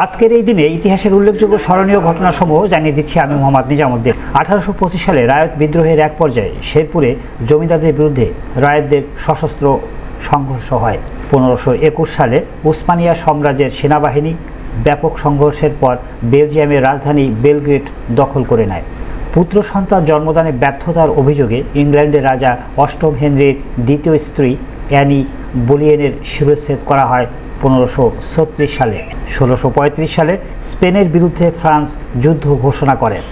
আজকের এই দিনে ইতিহাসের উল্লেখযোগ্য স্মরণীয় ঘটনাসমূহ জানিয়ে দিচ্ছি আমি মোহাম্মদ নিজামুদ্দিন। 1825 সালে রায়ত বিদ্রোহের এক পর্যায়ে শেরপুরে জমিদারদের বিরুদ্ধে রায়তদের সশস্ত্র সংঘর্ষ হয়। 1521 সালে উসমানিয়া সাম্রাজ্যের সেনাবাহিনী ব্যাপক সংঘর্ষের পর বেলজিয়ামের রাজধানী বেলগ্রেড দখল করে নেয়। পুত্র সন্তান জন্মদানে ব্যর্থতার অভিযোগে ইংল্যান্ডের রাজা অষ্টম হেনরির দ্বিতীয় স্ত্রী অ্যানি বোলিয়েনের শিরচ্ছেদ করা হয় 1536 সালে। 1635 সালে স্পেনের বিরুদ্ধে ফ্রান্স যুদ্ধ ঘোষণা করেন।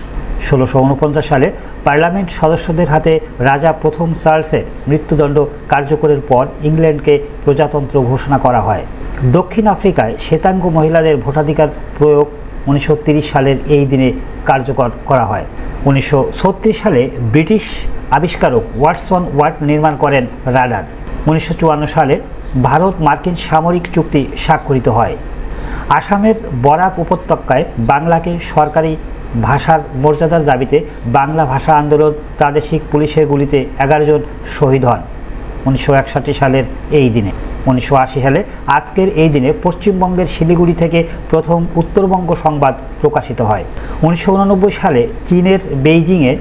1649 সালে পার্লামেন্ট সদস্যদের হাতে রাজা প্রথম চার্লসের মৃত্যুদণ্ড কার্যকরের পর ইংল্যান্ডকে প্রজাতন্ত্র ঘোষণা করা হয়। দক্ষিণ আফ্রিকায় শ্বেতাঙ্গ মহিলাদের ভোটাধিকার প্রয়োগ 1930 সালের এই দিনে কার্যকর করা হয়। 1936 সালে ব্রিটিশ আবিষ্কারক ওয়াটসন ওয়াট নির্মাণ করেন রাডার। 1954 সালে ভারত মার্কিন সামরিক চুক্তি স্বাক্ষরিত হয়। আসামের বরাক উপত্যকায় বাংলাকে সরকারি ভাষার মর্যাদার দাবিতে বাংলা ভাষা আন্দোলন প্রাদেশিক পুলিশের গুলিতে 11 জন শহীদ হন 1961 সালের এই দিনে। 1980 সালে আজকের এই দিনে পশ্চিমবঙ্গের শিলিগুড়ি থেকে প্রথম উত্তরবঙ্গ সংবাদ প্রকাশিত হয়। 1989 সালে চীনের বেইজিংয়ে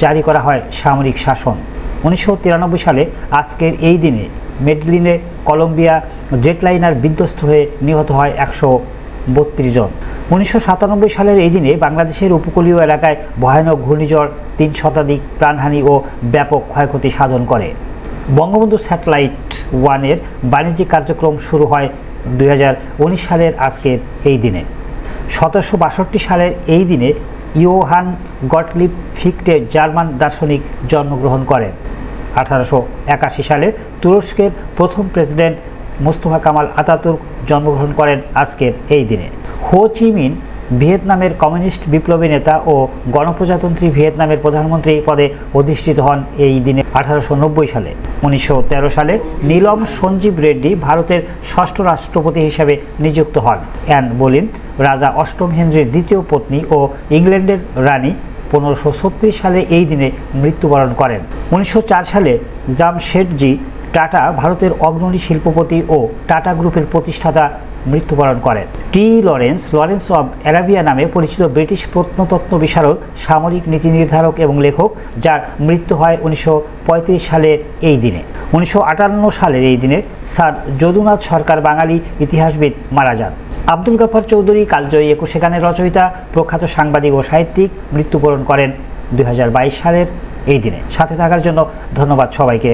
জারি করা হয় সামরিক শাসন। 1993 সালে আজকের এই দিনে মেডলিনে কলম্বিয়া জেটলাইনার বিধ্বস্ত হয়ে নিহত হয় 132 জন। 1997 সালের এই দিনে বাংলাদেশের উপকূলীয় এলাকায় ভয়ানক ঘূর্ণিঝড় 3 শতাধিক প্রাণহানি ও ব্যাপক ক্ষয়ক্ষতি সাধন করে। বঙ্গবন্ধু স্যাটেলাইট 1-এর বাণিজ্যিক কার্যক্রম শুরু হয় 2019 সালের আজকের এই দিনে। 1762 সালের এই দিনে ইয়োহান গটলিব ফিক্টে জার্মান দার্শনিক জন্মগ্রহণ করেন। 1881 সালে তুরস্কের প্রথম প্রেসিডেন্ট মুস্তফা কামাল আতাতুর্ক জন্মগ্রহণ করেন আজকের এই দিনে। হো চি মিন ভিয়েতনামের কমিউনিস্ট বিপ্লবী নেতা ও গণপ্রজাতন্ত্রী ভিয়েতনামের প্রধানমন্ত্রী পদে অধিষ্ঠিত হন এই দিনে 1890 সালে। 1913 সালে নীলম সঞ্জীব রেড্ডি ভারতের ষষ্ঠ রাষ্ট্রপতি হিসেবে নিযুক্ত হন। অ্যান বোলিন রাজা অষ্টম হেনরির দ্বিতীয় পত্নী ও ইংল্যান্ডের রানী 1536 সালে এই দিনে মৃত্যুবরণ করেন। 1904 সালে জামশেদজি টাটা ভারতের অগ্রণী শিল্পপতি ও টাটা গ্রুপের প্রতিষ্ঠাতা মৃত্যুবরণ করেন। টি লরেন্স অব অ্যারাবিয়া নামে পরিচিত ব্রিটিশ প্রত্নতত্ত্ব বিশারদ, সামরিক নীতি নির্ধারক এবং লেখক, যার মৃত্যু হয় 1935 সালের এই দিনে। 1958 সালের এই দিনে স্যার যদুনাথ সরকার বাঙালি ইতিহাসবিদ মারা যান। আব্দুল গফর চৌধুরী কালজয়ী 21 গানের রচয়িতা, প্রখ্যাত সাংবাদিক ও সাহিত্যিক, মৃত্যুবরণ করেন 2022 সালের এই দিনে। সাথে থাকার জন্য ধন্যবাদ সবাইকে।